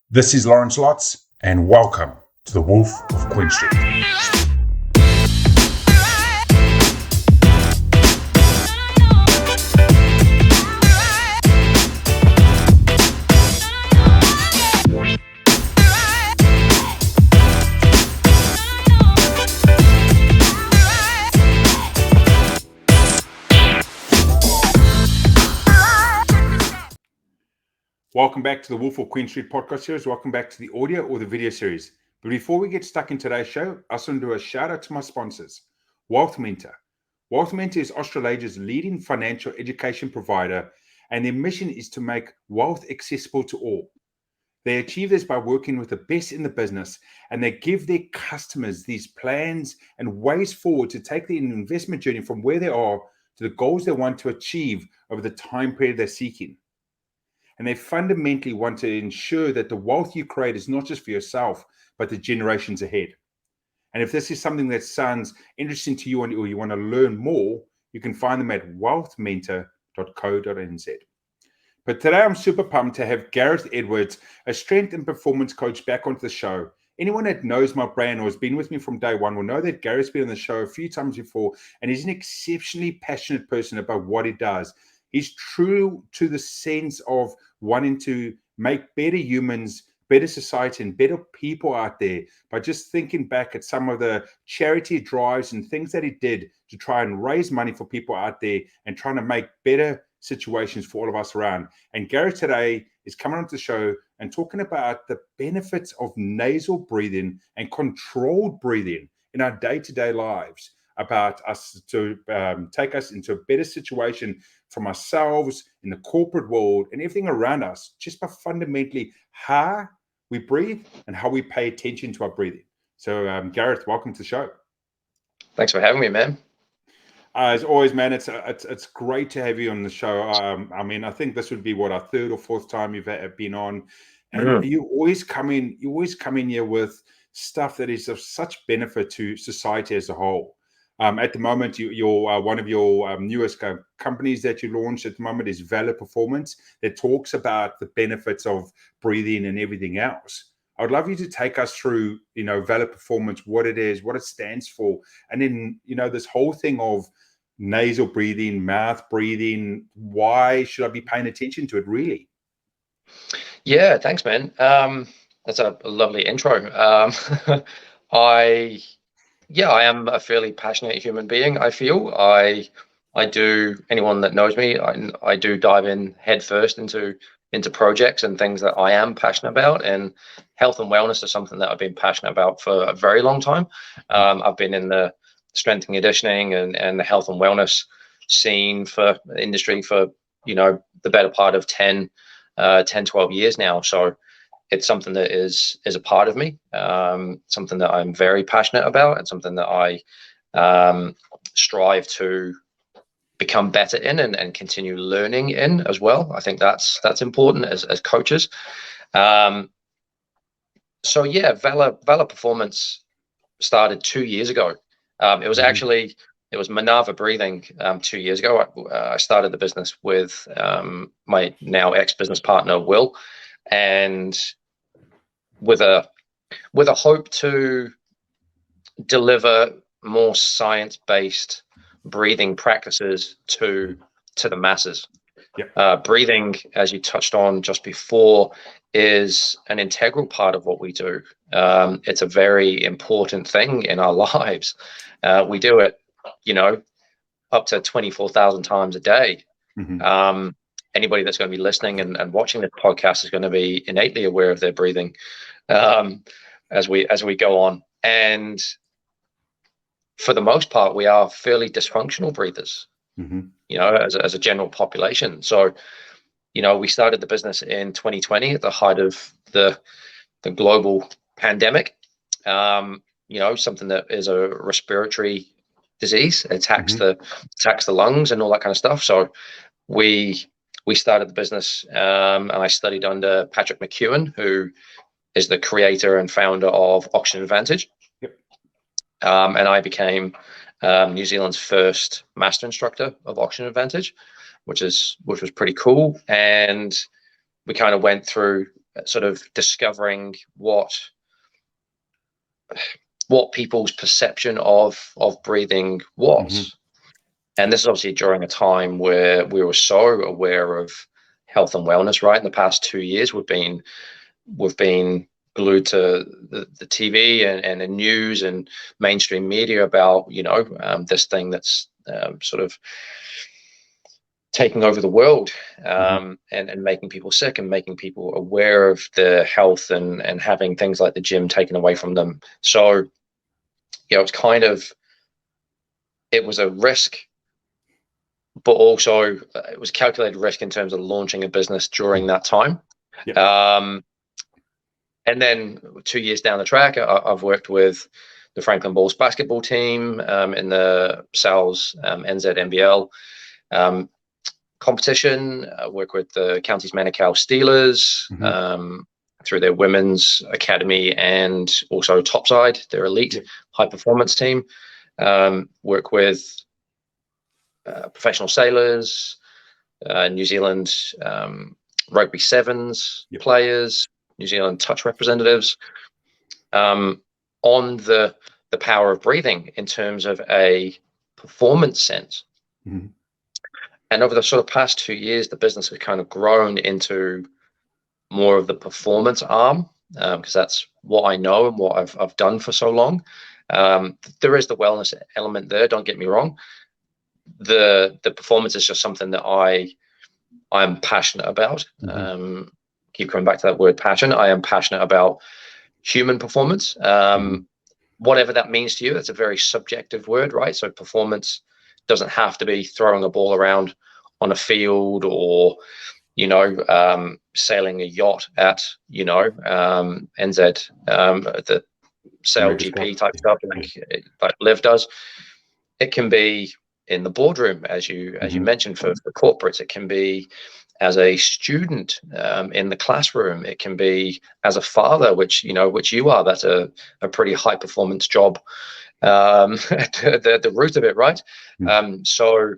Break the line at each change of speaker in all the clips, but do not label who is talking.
This is Lawrence Lotz, and welcome to the Wolf of Queen Street. Welcome back to the Wolf of Queen Street podcast series. Welcome back to the audio or the video series. But before we get stuck in today's show, I just want to do a shout out to my sponsors, Wealth Mentor. Wealth Mentor is Australia's leading financial education provider, and their mission is to make wealth accessible to all. They achieve this by working with the best in the business, and they give their customers these plans and ways forward to take their investment journey from where they are to the goals they want to achieve over the time period they're seeking. And they fundamentally want to ensure that the wealth you create is not just for yourself, but the generations ahead. And if this is something that sounds interesting to you or you want to learn more, you can find them at wealthmentor.co.nz. But today I'm super pumped to have Gareth Edwards, a strength and performance coach, back onto the show. Anyone that knows my brand or has been with me from day one will know that Gareth's been on the show a few times before, and he's an exceptionally passionate person about what he does. He's true to the sense of wanting to make better humans, better society, and better people out there by just thinking back at some of the charity drives and things that he did to try and raise money for people out there and trying to make better situations for all of us around. And Gareth today is coming onto the show and talking about the benefits of nasal breathing and controlled breathing in our day-to-day lives, about us to take us into a better situation from ourselves in the corporate world and everything around us, just by fundamentally how we breathe and how we pay attention to our breathing. So Gareth, welcome to the show.
Thanks for having me, man.
As always, man, it's great to have you on the show. I mean, I think this would be our third or fourth time you've been on, and you always come in here with stuff that is of such benefit to society as a whole. At the moment, you're one of your newest companies that you launched at the moment is Valor Performance, that talks about the benefits of breathing and everything else. I would love you to take us through, Valor Performance, what it is, what it stands for, and then, this whole thing of nasal breathing, mouth breathing. Why should I be paying attention to it, really?
Yeah, thanks, man. That's a lovely intro. I am a fairly passionate human being. I feel I do. Anyone that knows me, I do dive in head first into projects and things that I am passionate about. And health and wellness is something that I've been passionate about for a very long time. I've been in the strength and conditioning and the health and wellness scene for industry for the better part of 10, 12 years now. So it's something that is a part of me, something that I'm very passionate about, and something that I strive to become better in and continue learning in as well. I think that's important as coaches. Valor Performance started 2 years ago. It was Nasal Breathing 2 years ago. I started the business with my now ex-business partner, Will, and with a hope to deliver more science-based breathing practices to the masses.
Yep.
Breathing, as you touched on just before, is an integral part of what we do. It's a very important thing in our lives. We do it, up to 24,000 times a day.
Mm-hmm.
Anybody that's going to be listening and watching this podcast is going to be innately aware of their breathing as we go on. And for the most part, we are fairly dysfunctional breathers, as a general population. So, we started the business in 2020 at the height of the global pandemic. Something that is a respiratory disease. It attacks the lungs and all that kind of stuff. So we started the business, and I studied under Patrick McKeown, who is the creator and founder of Oxygen Advantage.
Yep.
And I became New Zealand's first master instructor of Oxygen Advantage, which was pretty cool. And we kind of went through sort of discovering what people's perception of breathing was. And this is obviously during a time where we were so aware of health and wellness, right? In the past 2 years, we've been glued to the TV and the news and mainstream media about, this thing that's sort of taking over the world, and making people sick and making people aware of their health and having things like the gym taken away from them. So, it's kind of, it was a risk, but also it was calculated risk in terms of launching a business during that time. And then 2 years down the track, I've worked with the Franklin Bulls basketball team in the Sal's NZ NBL competition. I work with the Counties Manukau Steelers through their women's academy and also Topside, their elite high performance team. Work with professional sailors, New Zealand rugby sevens players, New Zealand touch representatives, on the power of breathing in terms of a performance sense. And over the sort of past 2 years, the business has kind of grown into more of the performance arm, because that's what I know and what I've done for so long. There is the wellness element there, don't get me wrong. The performance is just something that I'm passionate about. Keep coming back to that word passion. I am passionate about human performance. Whatever that means to you, that's a very subjective word, right? So performance doesn't have to be throwing a ball around on a field or, sailing a yacht at, NZ, the Sail GP type stuff like Liv does. It can be in the boardroom, as you mentioned, for corporates. It can be as a student in the classroom. It can be as a father, which you are. That's a pretty high performance job at the root of it, right? So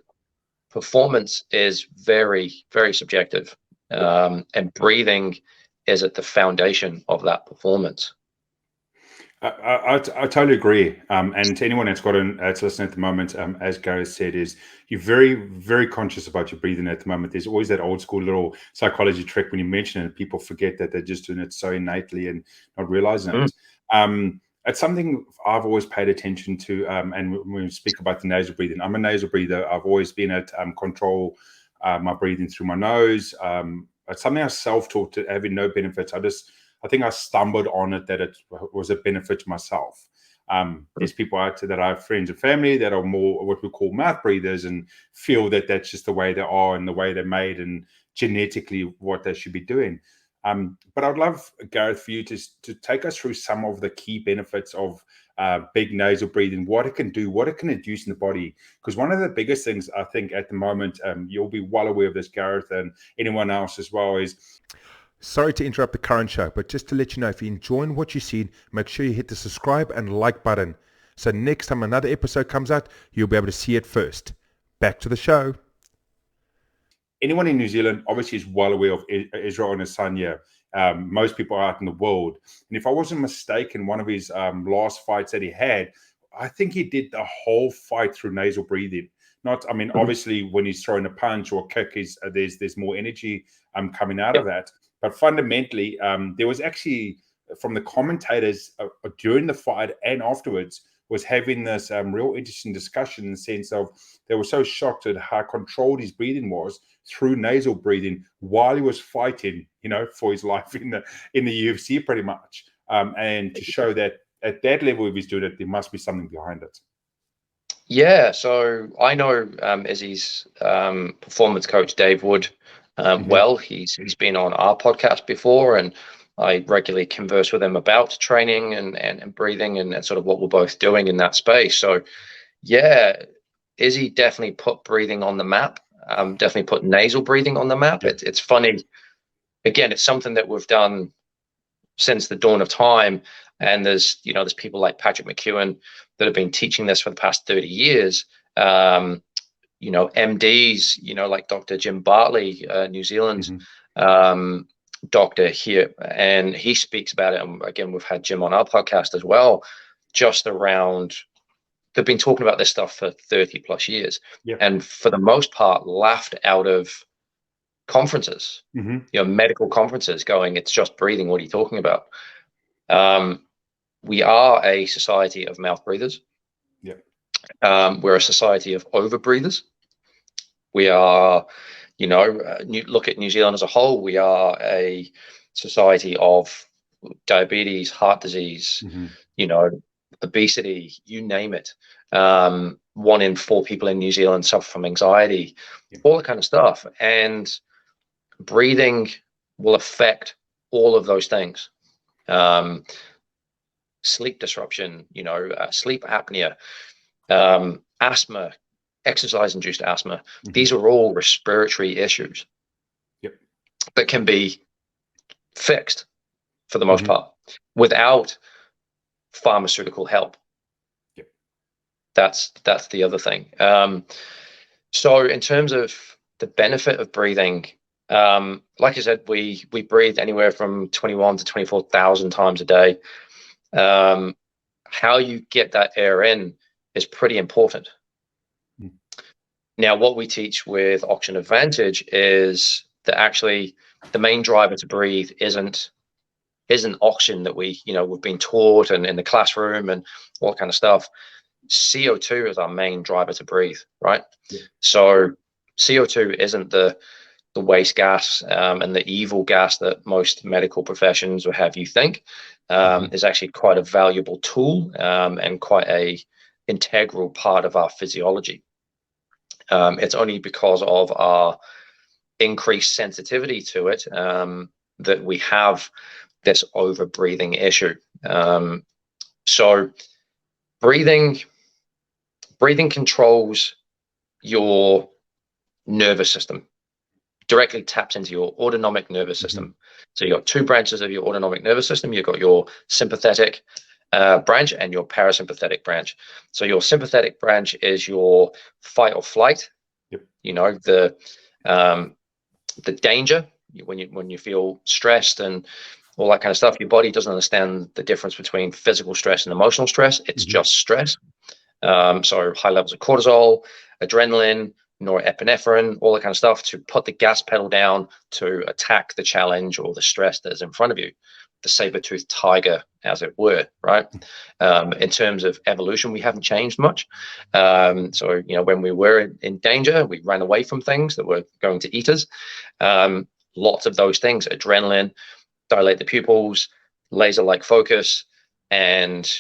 performance is very, very subjective, and breathing is at the foundation of that performance.
I totally agree. And to anyone that's that's listening at the moment, as Gareth said, is you're very, very conscious about your breathing at the moment. There's always that old school little psychology trick when you mention it, people forget that they're just doing it so innately and not realizing it. It's something I've always paid attention to. And when we speak about the nasal breathing, I'm a nasal breather. I've always been at control my breathing through my nose. It's something I self-taught, to having no benefits. I think I stumbled on it, that it was a benefit to myself. There's people out there that I have friends and family that are more what we call mouth breathers and feel that that's just the way they are and the way they're made and genetically what they should be doing. But I'd love, Gareth, for you to take us through some of the key benefits of big nasal breathing, what it can do, what it can induce in the body. Because one of the biggest things I think at the moment, you'll be well aware of this, Gareth, and anyone else as well, is...
Sorry to interrupt the current show, but just to let you know, if you're enjoying what you've seen, make sure you hit the subscribe and like button. So next time another episode comes out, you'll be able to see it first. Back to the show.
Anyone in New Zealand obviously is well aware of Israel and his son here. Most people are out in the world. And if I wasn't mistaken, one of his last fights that he had, I think he did the whole fight through nasal breathing. Obviously when he's throwing a punch or a kick, there's more energy coming out of that. But fundamentally, there was actually, from the commentators during the fight and afterwards, was having this real interesting discussion in the sense of they were so shocked at how controlled his breathing was through nasal breathing while he was fighting, for his life in the UFC pretty much. And to show that at that level, if he's doing it, there must be something behind it.
Yeah, so I know Izzy's performance coach, Dave Wood, well. He's been on our podcast before, and I regularly converse with him about training and breathing and sort of what we're both doing in that space. So yeah, Izzy definitely put breathing on the map, definitely put nasal breathing on the map. It's funny, again, it's something that we've done since the dawn of time, and there's people like Patrick McKeown that have been teaching this for the past 30 years. MDs, like Dr. Jim Bartley, New Zealand doctor here, and he speaks about it. And again, we've had Jim on our podcast as well, just around, they've been talking about this stuff for 30 plus years.
Yep.
And for the most part, laughed out of conferences, medical conferences, going, it's just breathing. What are you talking about? We are a society of mouth breathers.
Yep.
We're a society of over breathers. We are, look at New Zealand as a whole. We are a society of diabetes, heart disease, obesity, you name it. 1 in 4 people in New Zealand suffer from anxiety, all that kind of stuff. And breathing will affect all of those things. Sleep disruption, sleep apnea, asthma, exercise-induced asthma. These are all respiratory issues that can be fixed for the most part without pharmaceutical help. That's the other thing. So in terms of the benefit of breathing, like I said, we breathe anywhere from 21 to 24,000 times a day. How you get that air in is pretty important. Now, what we teach with Oxygen Advantage is that actually the main driver to breathe isn't oxygen that we've been taught and in the classroom and all that kind of stuff. CO2 is our main driver to breathe, right? So CO2 isn't the waste gas and the evil gas that most medical professions would have you think. Is actually quite a valuable tool and quite a integral part of our physiology. It's only because of our increased sensitivity to it that we have this over breathing issue. So breathing controls your nervous system, directly taps into your autonomic nervous system. So you've got 2 branches of your autonomic nervous system. You've got your sympathetic branch and your parasympathetic branch. So your sympathetic branch is your fight or flight. The danger when you feel stressed and all that kind of stuff. Your body doesn't understand the difference between physical stress and emotional stress. It's just stress. So high levels of cortisol, adrenaline, norepinephrine, all that kind of stuff to put the gas pedal down to attack the challenge or the stress that is in front of you, the saber-toothed tiger, as it were, right? In terms of evolution, we haven't changed much. So, when we were in danger, we ran away from things that were going to eat us. Lots of those things, adrenaline, dilate the pupils, laser-like focus, and,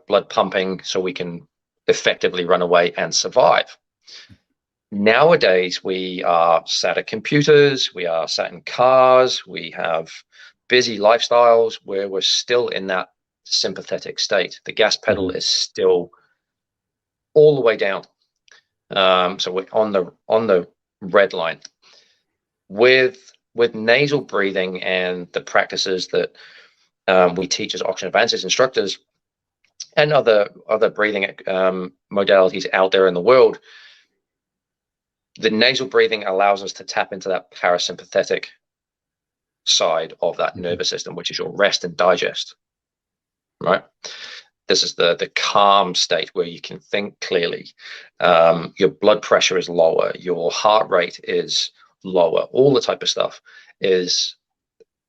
blood pumping so we can effectively run away and survive. Nowadays, we are sat at computers, we are sat in cars, we have busy lifestyles where we're still in that sympathetic state. The gas pedal is still all the way down. So we're on the red line. With nasal breathing and the practices that we teach as Oxygen Advantage instructors and other breathing modalities out there in the world, the nasal breathing allows us to tap into that parasympathetic side of that nervous system, which is your rest and digest, right? This is the calm state where you can think clearly. Your blood pressure is lower, your heart rate is lower, all the type of stuff is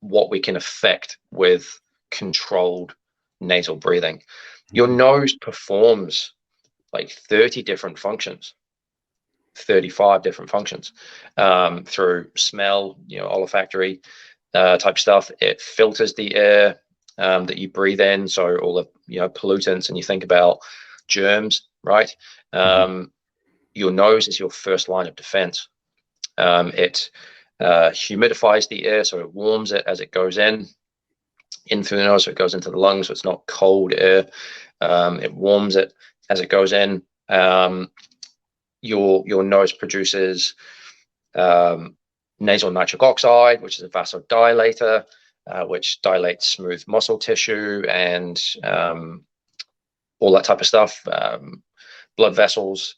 what we can affect with controlled nasal breathing. Your nose performs like 30 different functions, 35 different functions through smell, olfactory type stuff. It filters the air that you breathe in, so all the pollutants, and you think about germs, right? Your nose is your first line of defense. It humidifies the air, so it warms it as it goes in through the nose, so it goes into the lungs, so it's not cold air. It warms it as it goes in. Your nose produces nasal nitric oxide, which is a vasodilator, which dilates smooth muscle tissue and all that type of stuff, blood vessels.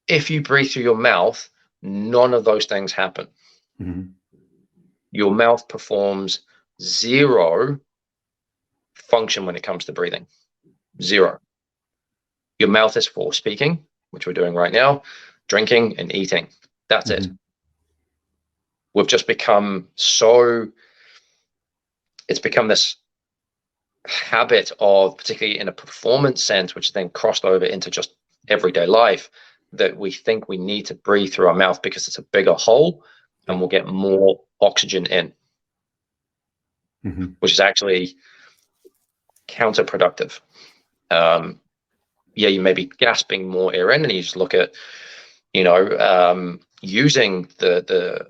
If you breathe through your mouth, none of those things happen. your mouth performs zero function when it comes to breathing. Zero. Your mouth is for speaking, which we're doing right now, drinking and eating. That's it. We've just become it's become this habit of, particularly in a performance sense, which then crossed over into just everyday life, that we think we need to breathe through our mouth because it's a bigger hole and we'll get more oxygen in, which is actually counterproductive. You may be gasping more air in, and you just look at, using the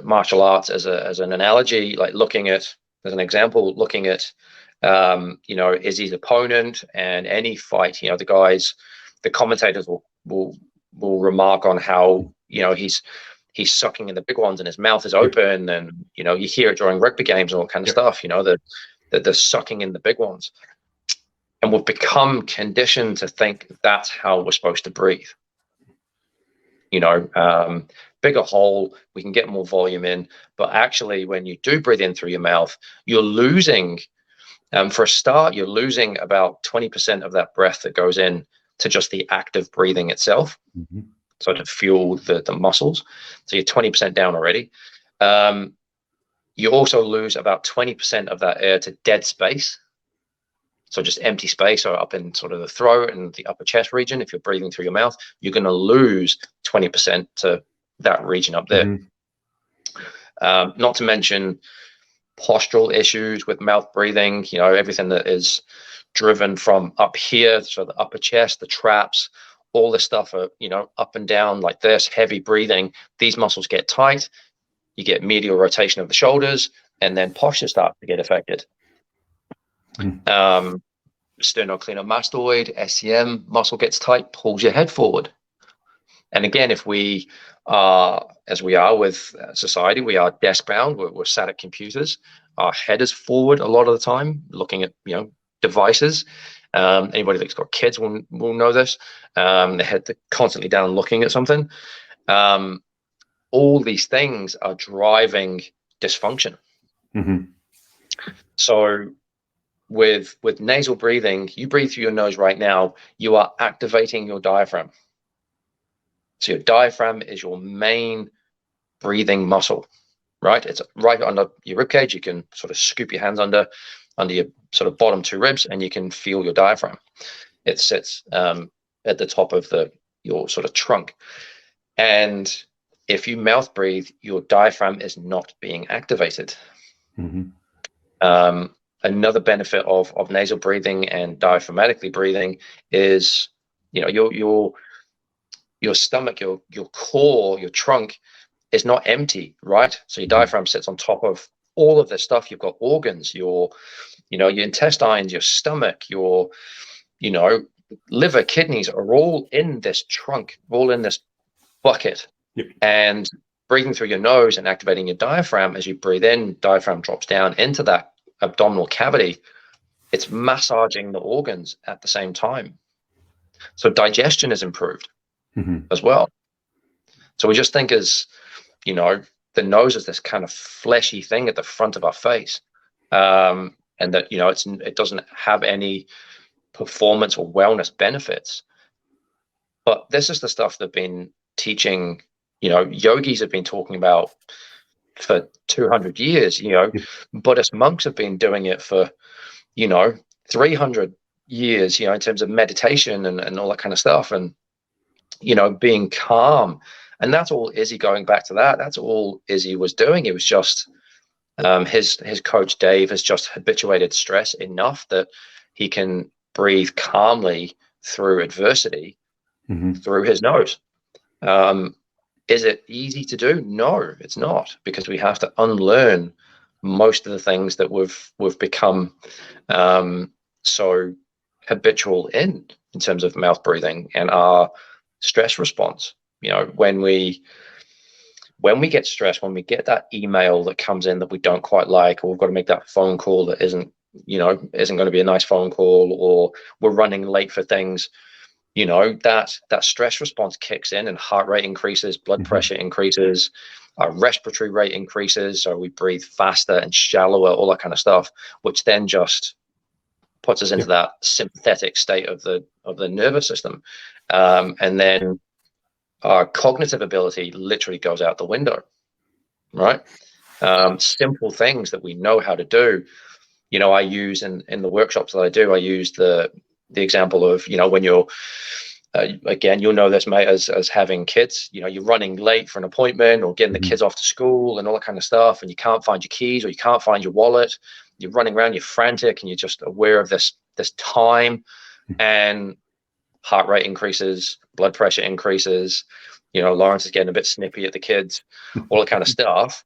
martial arts as an analogy, like looking at, as an example, looking at, Izzy's opponent and any fight, the commentators will remark on how, he's sucking in the big ones and his mouth is open, and, you hear it during rugby games and all kind of stuff, that they're sucking in the big ones. And we've become conditioned to think that's how we're supposed to breathe. Bigger hole, we can get more volume in, but actually when you do breathe in through your mouth, you're losing, for a start, you're losing about 20% of that breath that goes in to just the active breathing itself. So to fuel the muscles. So you're 20% down already. You also lose about 20% of that air to dead space. So just empty space, or up in sort of the throat and the upper chest region. If you're breathing through your mouth, you're going to lose 20% to that region up there. Not to mention postural issues with mouth breathing, everything that is driven from up here, so the upper chest, the traps, all this stuff are, up and down like this, heavy breathing. These muscles get tight, you get medial rotation of the shoulders, and then posture starts to get affected. Sternocleidomastoid, SCM muscle gets tight, pulls your head forward. And again, if we are, as we are with society, we are desk bound, we're sat at computers, our head is forward a lot of the time, looking at, devices. Anybody that's got kids will know this. Their head constantly down looking at something. All these things are driving dysfunction. So with nasal breathing, you breathe through your nose right now, you are activating your diaphragm. So your diaphragm is your main breathing muscle, right? It's right under your ribcage. You can sort of scoop your hands under your sort of bottom two ribs, and you can feel your diaphragm. It sits at the top of your sort of trunk. And if you mouth breathe, your diaphragm is not being activated. Another benefit of nasal breathing and diaphragmatically breathing is, your stomach, your core, your trunk is not empty, right? So your diaphragm sits on top of all of this stuff. You've got organs, your intestines, your stomach, your, liver, kidneys are all in this trunk, all in this bucket. And breathing through your nose and activating your diaphragm, as you breathe in, diaphragm drops down into that abdominal cavity. It's massaging the organs at the same time. So digestion is improved as well. So we just think as, the nose is this kind of fleshy thing at the front of our face. And that, it doesn't have any performance or wellness benefits. But this is the stuff they've been teaching, yogis have been talking about for 200 years, Buddhist monks have been doing it for, 300 years, in terms of meditation and all that kind of stuff. And, being calm. And that's all Izzy, going back to that's all Izzy was doing. It was just his coach Dave has just habituated stress enough that he can breathe calmly through adversity through his nose. Is it easy to do? No, it's not, because we have to unlearn most of the things that we've become so habitual in terms of mouth breathing and our stress response. When we get stressed, when we get that email that comes in that we don't quite like, or we've got to make that phone call that isn't going to be a nice phone call, or we're running late for things, that stress response kicks in, and heart rate increases, blood pressure increases, our respiratory rate increases, so we breathe faster and shallower, all that kind of stuff, which then just puts us into that sympathetic state of the nervous system, and then our cognitive ability literally goes out the window, right? Simple things that we know how to do. I use in the workshops that I do, I use the example of, when you're again, you'll know this, mate, as having kids. You're running late for an appointment or getting the kids off to school and all that kind of stuff, and you can't find your keys or you can't find your wallet. You're running around, you're frantic, and you're just aware of this time, and heart rate increases, blood pressure increases. Lawrence is getting a bit snippy at the kids, all that kind of stuff.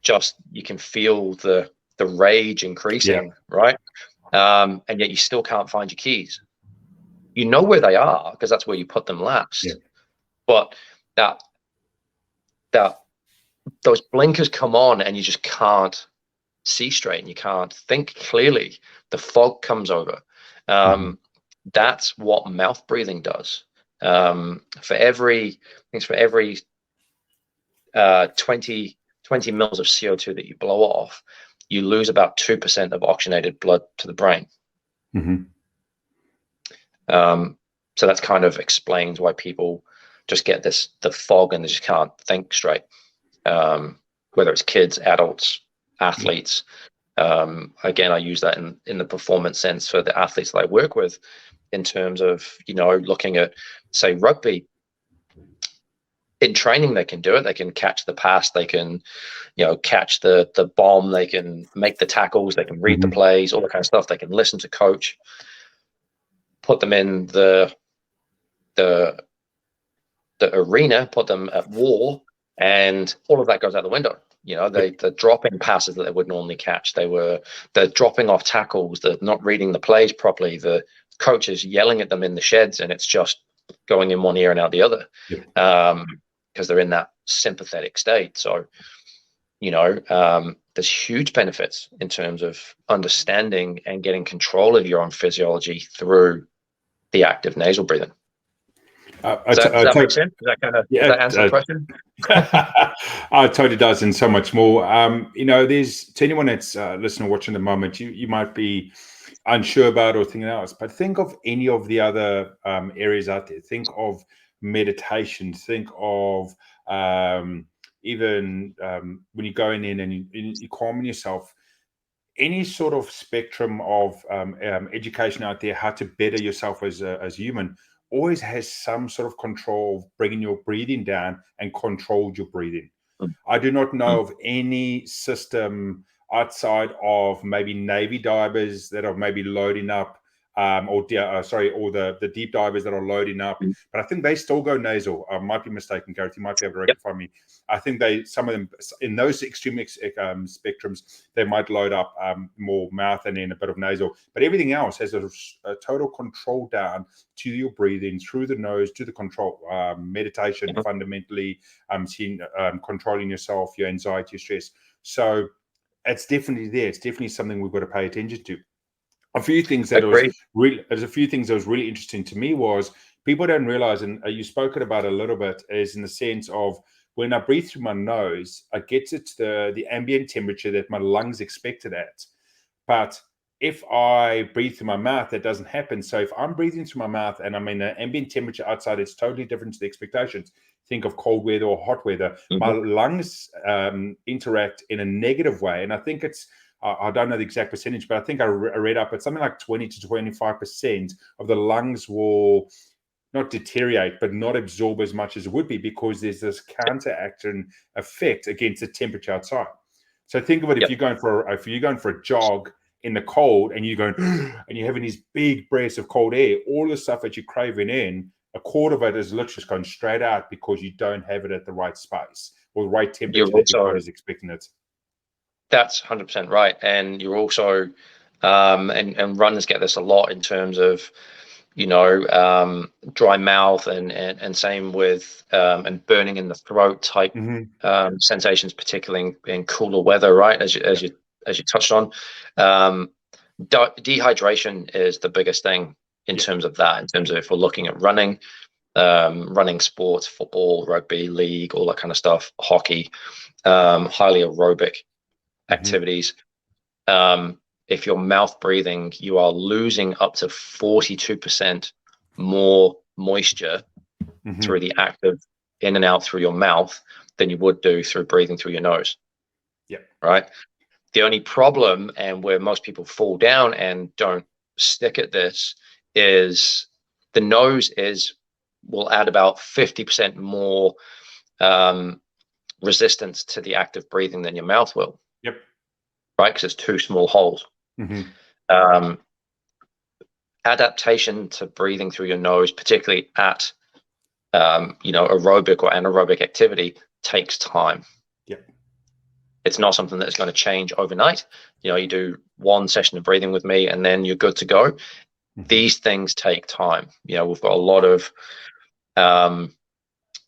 Just, you can feel the rage increasing, right? And yet you still can't find your keys. You know where they are because that's where you put them last. But that those blinkers come on and you just can't see straight and you can't think clearly. The fog comes over. That's what mouth breathing does. For every 20 mils of CO2 that you blow off, you lose about 2% of oxygenated blood to the brain. So that's kind of explains why people just get the fog and they just can't think straight. Whether it's kids, adults, athletes. Again, I use that in the performance sense for the athletes that I work with, in terms of, looking at, say, rugby. In training, they can do it. They can catch the pass. They can, catch the bomb. They can make the tackles. They can read the plays, all that kind of stuff. They can listen to coach, put them in the arena, put them at war, and all of that goes out the window. The dropping passes that they would normally catch, the dropping off tackles, the not reading the plays properly, the coaches yelling at them in the sheds, and it's just going in one ear and out the other, because they're in that sympathetic state. So, there's huge benefits in terms of understanding and getting control of your own physiology through the active nasal breathing. Does that make sense? Does that answer the question?
It totally does, and so much more. There's, to anyone that's listening or watching at the moment, you might be unsure about or thinking else, but think of any of the other areas out there. Think of meditation. Think of even when you're going in and you're calming yourself. Any sort of spectrum of education out there, how to better yourself as a human, always has some sort of control of bringing your breathing down and controlled your breathing. I do not know of any system outside of maybe Navy divers that are maybe loading up, or the deep divers that are loading up. But I think they still go nasal. I might be mistaken, Gareth. You might be able to rectify me. I think some of them, in those extreme spectrums, they might load up more mouth and then a bit of nasal. But everything else has a total control down to your breathing through the nose, to the control. Meditation, fundamentally, controlling yourself, your anxiety, your stress. So it's definitely there. It's definitely something we've got to pay attention to. A few things that was really interesting to me was people don't realize, and you spoke about a little bit, is in the sense of when I breathe through my nose, I get it to the ambient temperature that my lungs expect it at. But if I breathe through my mouth, that doesn't happen. So if I'm breathing through my mouth and I'm in an ambient temperature outside, it's totally different to the expectations. Think of cold weather or hot weather. My lungs interact in a negative way. And I think it's, I don't know the exact percentage, but I think I read up at something like 20 to 25% of the lungs will not deteriorate, but not absorb as much as it would be, because there's this counteraction effect against the temperature outside. So think of it, if you're going for a jog in the cold and you're going and you're having these big breaths of cold air, all the stuff that you're craving in, a quarter of it is literally just going straight out because you don't have it at the right space or the right temperature that your body's expecting it.
That's 100% right. And you're also, and runners get this a lot in terms of, dry mouth and same with, and burning in the throat type sensations, particularly in cooler weather, right? As you touched on, dehydration is the biggest thing in terms of that, in terms of if we're looking at running. running sports, football, rugby, league, all that kind of stuff, hockey, highly aerobic activities. If you're mouth breathing, you are losing up to 42% more moisture through the act of in and out through your mouth than you would do through breathing through your nose.
Yep.
Right. The only problem, and where most people fall down and don't stick at this, is the nose will add about 50% more resistance to the act of breathing than your mouth will.
Yep.
Right, because it's two small holes. Adaptation to breathing through your nose, particularly at aerobic or anaerobic activity, takes time.
Yep.
It's not something that's going to change overnight. You do one session of breathing with me and then you're good to go. These things take time. We've got a lot of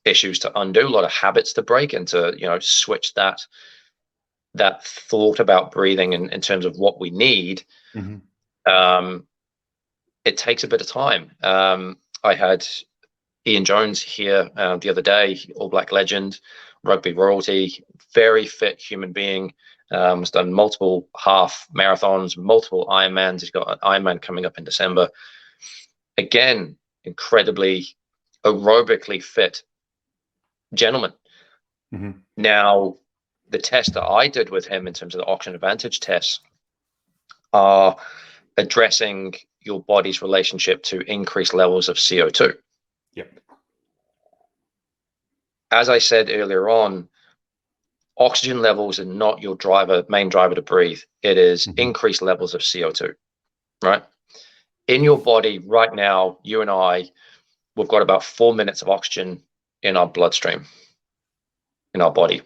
issues to undo, a lot of habits to break, and to switch that thought about breathing in terms of what we need. It takes a bit of time. I had Ian Jones here the other day, All Black legend, rugby royalty, very fit human being. Has done multiple half marathons, multiple Ironmans. He's got an Ironman coming up in December. Again, incredibly aerobically fit gentleman. Now, the test that I did with him in terms of the oxygen advantage tests are addressing your body's relationship to increased levels of CO2.
Yep.
As I said earlier on, oxygen levels are not your main driver to breathe. It is increased levels of CO2, right? In your body right now, you and I, we've got about 4 minutes of oxygen in our bloodstream, in our body,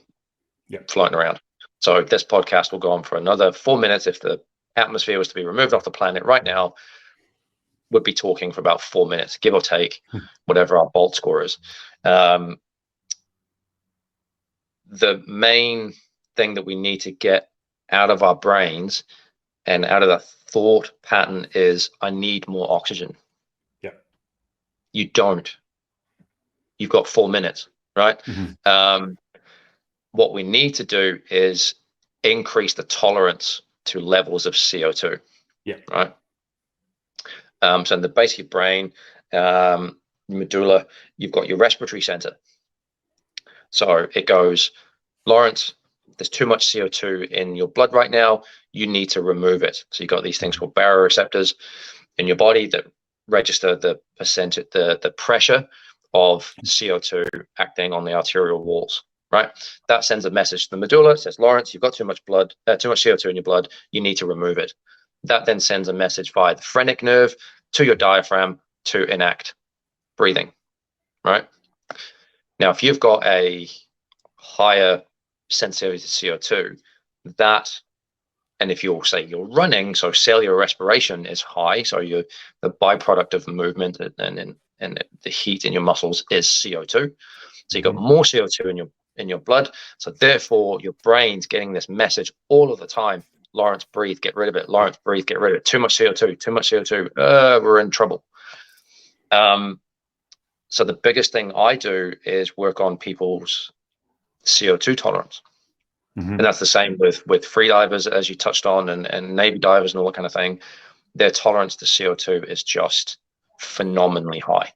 floating around. So this podcast will go on for another 4 minutes. If the atmosphere was to be removed off the planet right now, we'd be talking for about 4 minutes, give or take, whatever our Bolt score is. The main thing that we need to get out of our brains and out of the thought pattern is, I need more oxygen.
Yeah.
You don't. You've got 4 minutes, right? What we need to do is increase the tolerance to levels of CO2.
Yeah.
Right. So in the base of your brain, medulla, you've got your respiratory center. So it goes, Lawrence, there's too much CO2 in your blood right now. You need to remove it. So you've got these things called baroreceptors in your body that register the percentage, the pressure of CO2 acting on the arterial walls. Right. That sends a message to the medulla. It says, Lawrence, you've got too much CO2 in your blood. You need to remove it. That then sends a message via the phrenic nerve to your diaphragm to enact breathing. Right. Now, if you've got a higher sensitivity to CO2, and if you're running, so cellular respiration is high, so the byproduct of movement and the heat in your muscles is CO2. So you've got more CO2 in your blood. So therefore, your brain's getting this message all of the time. Lawrence, breathe, get rid of it. Lawrence, breathe, get rid of it. Too much CO2, too much CO2. We're in trouble. So the biggest thing I do is work on people's CO2 tolerance. And that's the same with free divers, as you touched on, and Navy divers and all that kind of thing. Their tolerance to CO2 is just phenomenally high.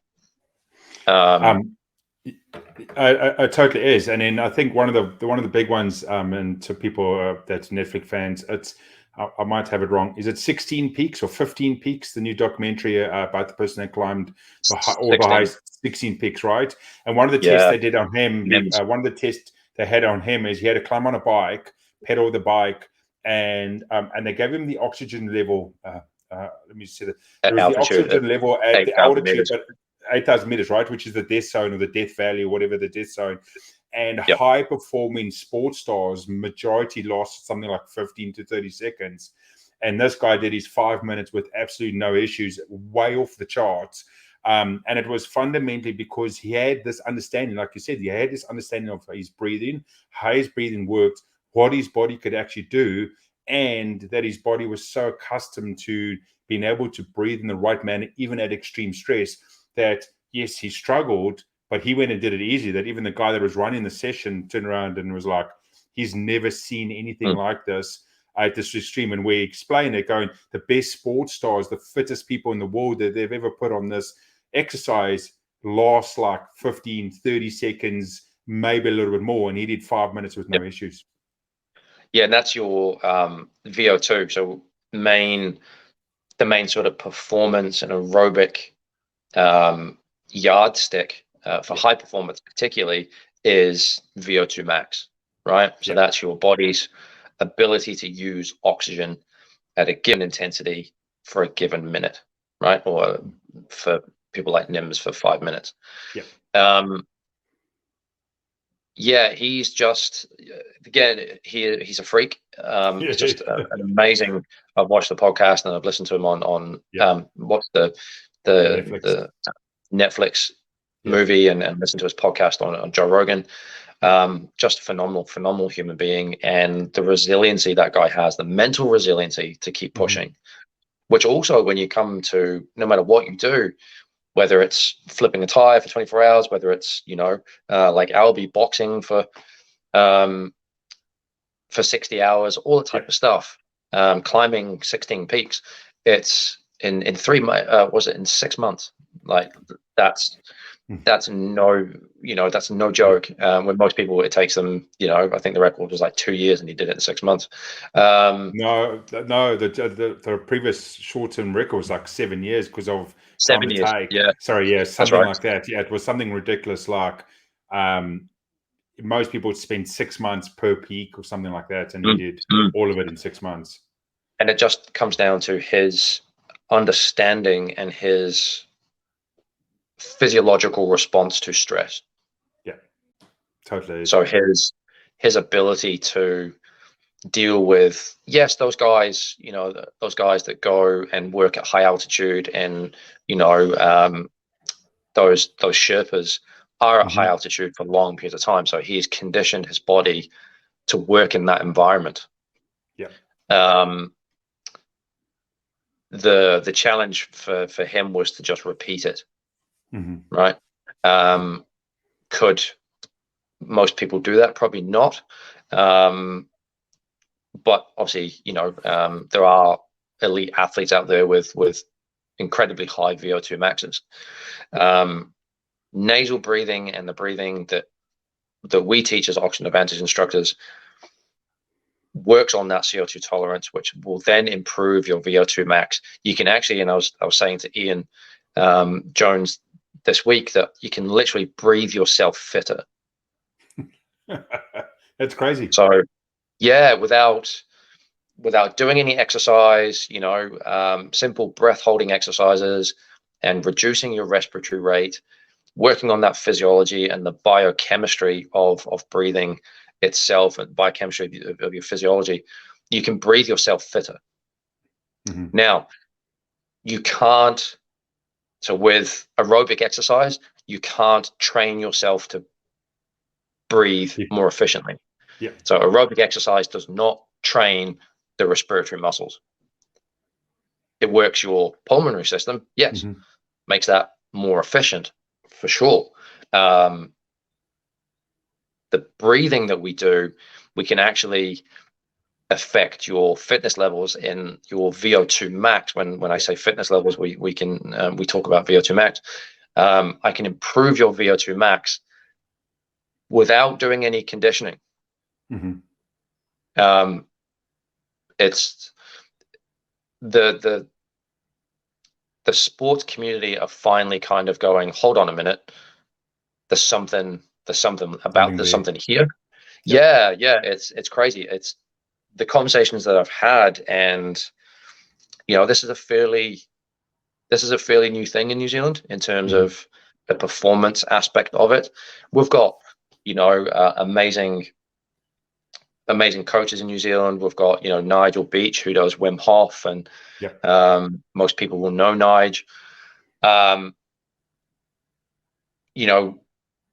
It totally is. And then I think one of the big ones, and to people that's Netflix fans, I might have it wrong. Is it 16 Peaks or 15 Peaks? The new documentary about the person that climbed all the highest 16 peaks, right? And one of the tests they did on him, one of the tests they had on him is he had to climb on a bike, pedal the bike, and they gave him the oxygen level. Let me see that. There was the oxygen level at the altitude, but 8,000 meters, right? Which is the death zone or the death valley or whatever the death zone. And high performing sports stars, majority lost something like 15 to 30 seconds. And this guy did his 5 minutes with absolutely no issues, way off the charts. And it was fundamentally because he had this understanding, like you said, he had this understanding of his breathing, how his breathing worked, what his body could actually do, and that his body was so accustomed to being able to breathe in the right manner, even at extreme stress, that yes, he struggled, but he went and did it easy. That even the guy that was running the session turned around and was like, he's never seen anything like this at this extreme. And we explain it, going, the best sports stars, the fittest people in the world that they've ever put on this exercise last like 15, 30 seconds, maybe a little bit more. And he did 5 minutes with no issues.
Yeah, and that's your VO2. So the main sort of performance and aerobic yardstick for high performance particularly is VO2 max, right? So that's your body's ability to use oxygen at a given intensity for a given minute, right? Or for people like NIMS for 5 minutes. He's just, again, he's a freak. He's just an amazing. I've watched the podcast and I've listened to him on what's the Netflix movie and listened to his podcast on Joe Rogan. Just a phenomenal human being, and the resiliency that guy has, the mental resiliency to keep pushing, which also when you come to, no matter what you do, whether it's flipping a tire for 24 hours, whether it's, like Albie boxing for 60 hours, all that type of stuff, climbing 16 peaks, it's in 3 months, was it in 6 months? Like that's no joke. When most people, it takes them, I think the record was like 2 years and he did it in 6 months.
No, the previous short-term record was like 7 years because of
7 years.
Something like that. Yeah, it was something ridiculous. Like most people would spend 6 months per peak or something like that, and he did all of it in 6 months.
And it just comes down to his understanding and his physiological response to stress.
Yeah, totally.
So his ability to deal with, yes, those guys, those guys that go and work at high altitude, and those Sherpas are at high altitude for long periods of time. So he's conditioned his body to work in that environment. The challenge for him was to just repeat it. Right? Could most people do that? Probably not. But obviously, there are elite athletes out there with incredibly high VO2 maxes. Nasal breathing and the breathing that we teach as Oxygen Advantage instructors works on that CO2 tolerance, which will then improve your VO2 max. You can actually, and I was saying to Ian Jones this week, that you can literally breathe yourself fitter.
That's crazy.
So yeah, without doing any exercise, simple breath holding exercises and reducing your respiratory rate, working on that physiology and the biochemistry of breathing itself and biochemistry of your physiology, you can breathe yourself fitter. Now, you can't, so with aerobic exercise, you can't train yourself to breathe more efficiently. So aerobic exercise does not train the respiratory muscles. It works your pulmonary system, yes, makes that more efficient for sure. The breathing that we do, we can actually affect your fitness levels in your VO2 max. When I say fitness levels, we talk about VO2 max. I can improve your VO2 max without doing any conditioning. It's the sports community are finally kind of going, hold on a minute, there's something here. Yeah, it's crazy. It's the conversations that I've had, and this is a fairly new thing in New Zealand in terms of the performance aspect of it. We've got amazing coaches in New Zealand. We've got Nigel Beach, who does Wim Hof, and most people will know Nige.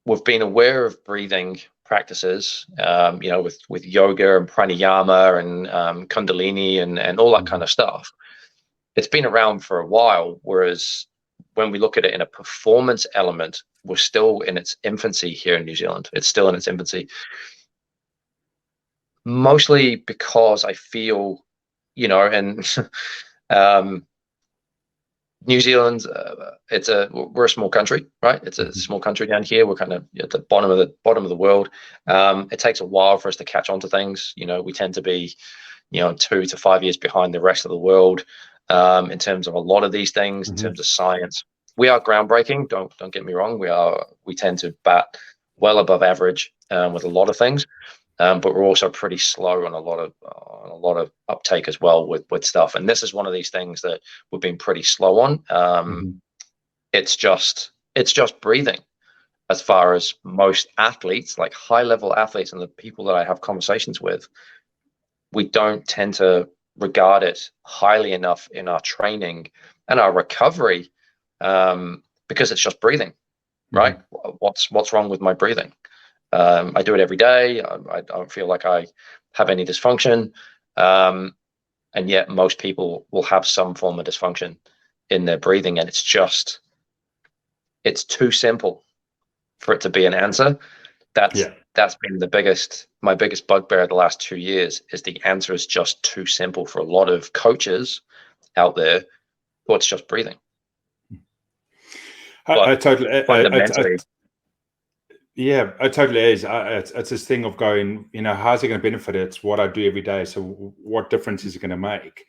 We've been aware of breathing practices, with yoga and pranayama and Kundalini and all that kind of stuff. It's been around for a while, whereas when we look at it in a performance element, we're still in its infancy here in New Zealand. It's still in its infancy, mostly because I feel, and New Zealand, we're a small country, right? It's a small country down here. We're kind of at the bottom of the world. It takes a while for us to catch on to things. We tend to be, 2 to 5 years behind the rest of the world in terms of a lot of these things, in terms of science. We are groundbreaking. Don't get me wrong. We tend to bat well above average with a lot of things. But we're also pretty slow on a lot of uptake as well with stuff. And this is one of these things that we've been pretty slow on. It's just breathing. As far as most athletes, like high level athletes and the people that I have conversations with, we don't tend to regard it highly enough in our training and our recovery because it's just breathing, right? What's wrong with my breathing? I do it every day. I don't feel like I have any dysfunction. And yet most people will have some form of dysfunction in their breathing. And it's too simple for it to be an answer. That's been my biggest bugbear the last 2 years, is the answer is just too simple for a lot of coaches out there. Well, it's just breathing.
I totally,
fundamentally,
yeah, it totally is. It's this thing of going, how's it going to benefit? It's what I do every day. So what difference is it going to make?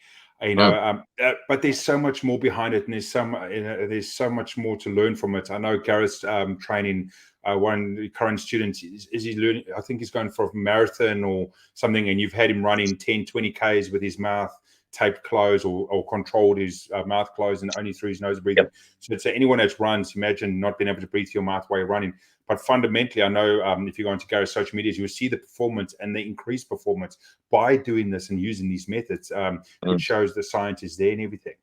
But there's so much more behind it, and there's so much more to learn from it. I know Gareth's training one of the current students. Is he learning? I think he's going for a marathon or something, and you've had him running 10, 20 Ks with his mouth taped closed or controlled his mouth closed and only through his nose breathing. So anyone that runs, imagine not being able to breathe through your mouth while you're running. But fundamentally, I know if you go into Gareth's social medias, you will see the performance and the increased performance by doing this and using these methods. It shows the science is there and everything.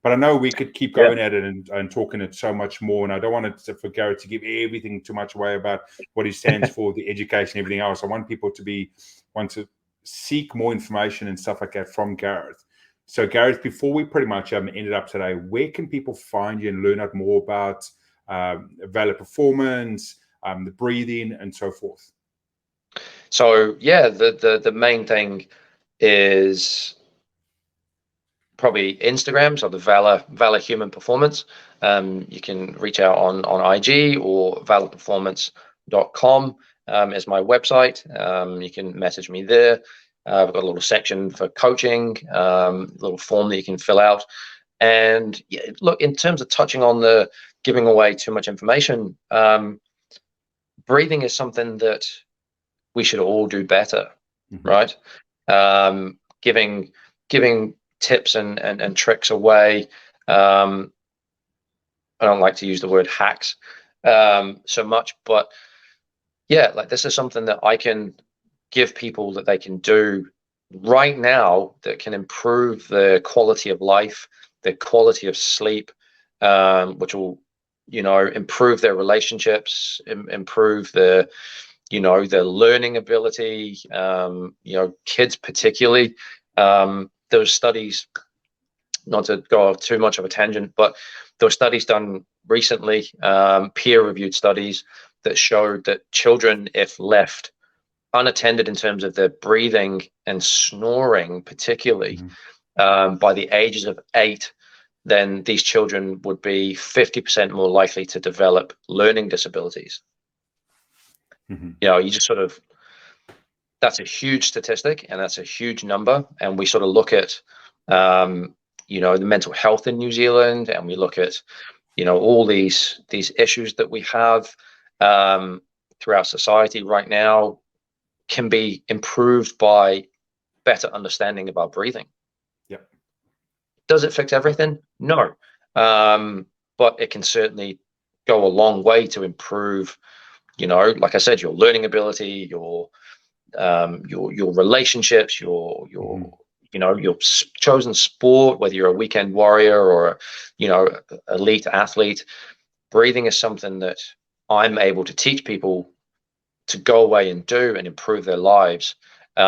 But I know we could keep going at it and talking it so much more. And I don't want it for Gareth to give everything too much away about what he stands for, the education, everything else. I want people to want to seek more information and stuff like that from Gareth. So Gareth, before we pretty much ended up today, where can people find you and learn out more about valid performance, the breathing, and so forth?
So the main thing is probably Instagram, so the Valor Human Performance. You can reach out on IG, or valorperformance.com is my website. You can message me there. I've got a little section for coaching, a little form that you can fill out. And look, in terms of touching on the giving away too much information, breathing is something that we should all do better, right? Giving tips and tricks away. I don't like to use the word hacks so much, but like this is something that I can give people that they can do right now that can improve their quality of life, their quality of sleep, which will, improve their relationships, improve their learning ability, kids particularly. Those studies, not to go off too much of a tangent, but there were studies done recently, peer-reviewed studies that showed that children, if left unattended in terms of their breathing and snoring particularly, by the ages of 8, then these children would be 50% more likely to develop learning disabilities. You just sort of, that's a huge statistic and that's a huge number. And we sort of look at, the mental health in New Zealand, and we look at, all these issues that we have throughout society right now can be improved by better understanding of our breathing. Does it fix everything? No. But it can certainly go a long way to improve, like I said, your learning ability, your relationships, your chosen sport, whether you're a weekend warrior or, elite athlete. Breathing is something that I'm able to teach people to go away and do and improve their lives. Do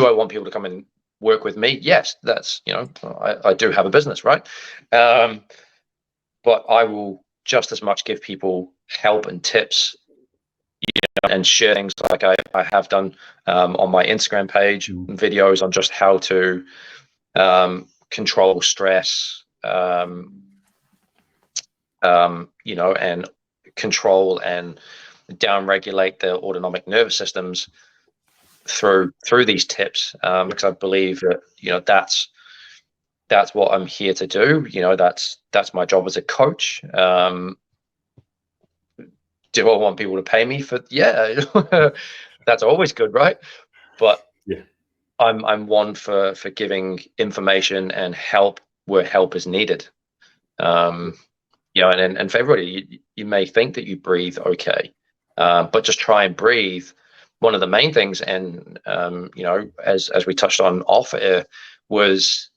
I want people to come and work with me, yes, that's, I do have a business, right? But I will just as much give people help and tips, and share things like I have done on my Instagram page, videos on just how to control stress, and control and down-regulate the autonomic nervous systems through these tips, because I believe that that's what I'm here to do. That's my job as a coach. Do I want people to pay me for? Yeah, that's always good, right? But
yeah,
I'm one for giving information and help where help is needed. And for everybody, you may think that you breathe okay, but just try and breathe. One of the main things, and as we touched on off air, was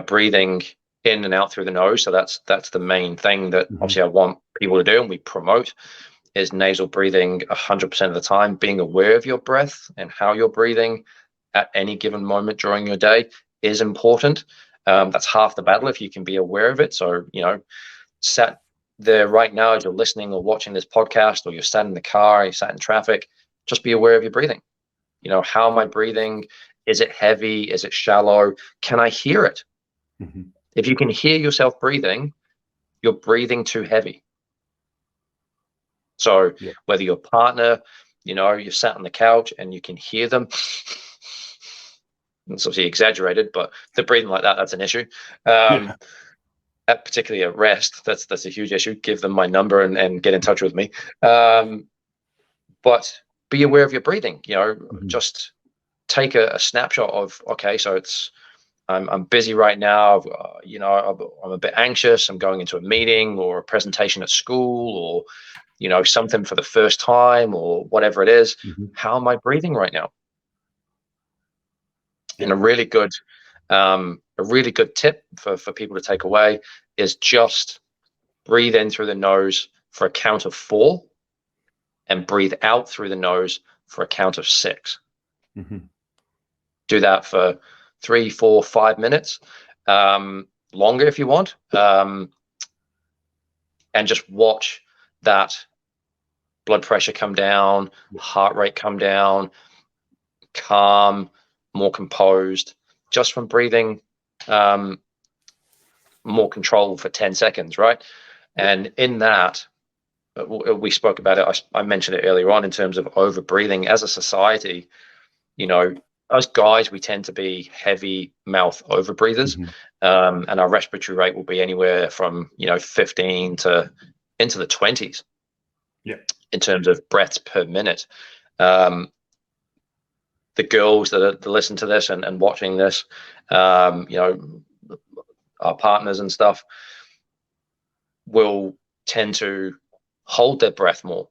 breathing in and out through the nose. So that's the main thing that obviously I want people to do, and we promote, is nasal breathing 100% of the time. Being aware of your breath and how you're breathing at any given moment during your day is important. That's half the battle if you can be aware of it. So sat there right now as you're listening or watching this podcast, or you're sat in the car, you're sat in traffic, just be aware of your breathing. How am I breathing? Is it heavy? Is it shallow? Can I hear it? If you can hear yourself breathing, you're breathing too heavy. So whether your partner, you're sat on the couch and you can hear them, it's obviously exaggerated, but if they're breathing like that, that's an issue. Particularly at rest, that's a huge issue. Give them my number and get in touch with me. But be aware of your breathing. Just take a snapshot of, okay, so I'm busy right now. I'm a bit anxious. I'm going into a meeting or a presentation at school, or something for the first time, or whatever it is. How am I breathing right now? And a really good tip for people to take away is just breathe in through the nose for a count of 4 and breathe out through the nose for a count of 6. Do that for 3, 4, 5 minutes, longer if you want, and just watch that blood pressure come down, heart rate come down, calm, more composed, just from breathing more control for 10 seconds, right? And in that, we spoke about it, I mentioned it earlier on, in terms of over breathing as a society. Us guys, we tend to be heavy mouth over breathers, and our respiratory rate will be anywhere from 15 to into the 20s in terms of breaths per minute. The girls that listen to this and watching this, our partners and stuff, will tend to hold their breath more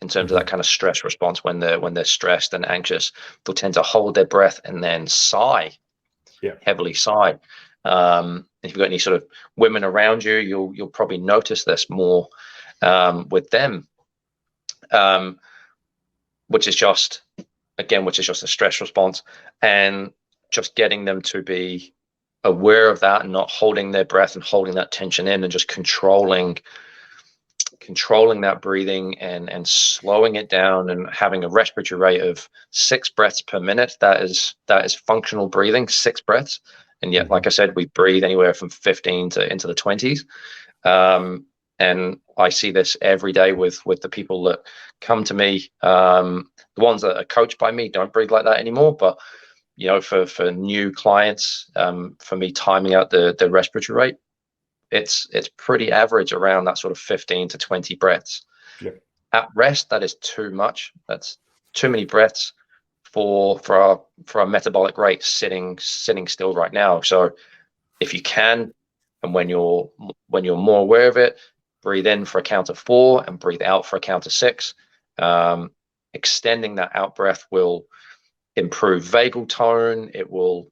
in terms of that kind of stress response. When they're stressed and anxious, they'll tend to hold their breath and then sigh, heavily sigh. If you've got any sort of women around you, you'll probably notice this more with them, which is just a stress response, and just getting them to be aware of that and not holding their breath and holding that tension in, and just controlling that breathing and slowing it down, and having a respiratory rate of 6 breaths per minute. That is functional breathing, 6 breaths. And yet, like I said, we breathe anywhere from 15 to into the 20s. And I see this every day with the people that come to me. The ones that are coached by me don't breathe like that anymore. But for new clients, for me, timing out the respiratory rate, it's pretty average around that sort of 15 to 20 breaths. At rest, that is too much. That's too many breaths for our metabolic rate sitting still right now. So if you can, and when you're more aware of it, breathe in for a count of 4 and breathe out for a count of 6. Extending that out breath will improve vagal tone. It will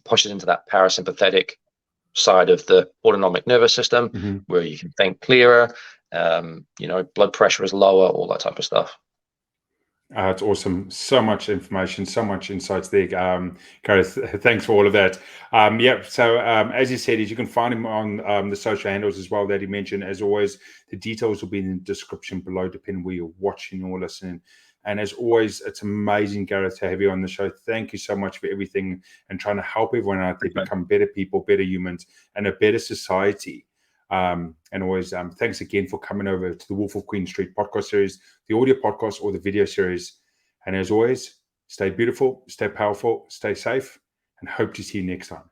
push it into that parasympathetic side of the autonomic nervous system, where you can think clearer. Blood pressure is lower, all that type of stuff.
It's awesome. So much information, so much insights there. Gareth, thanks for all of that. So as you said, you can find him on the social handles as well that he mentioned. As always, the details will be in the description below, depending where you're watching or listening. And as always, it's amazing, Gareth, to have you on the show. Thank you so much for everything and trying to help everyone out there become better people, better humans, and a better society. And always thanks again for coming over to the Wolf of Queen Street podcast series, the audio podcast or the video series. And as always, stay beautiful, stay powerful, stay safe, and hope to see you next time.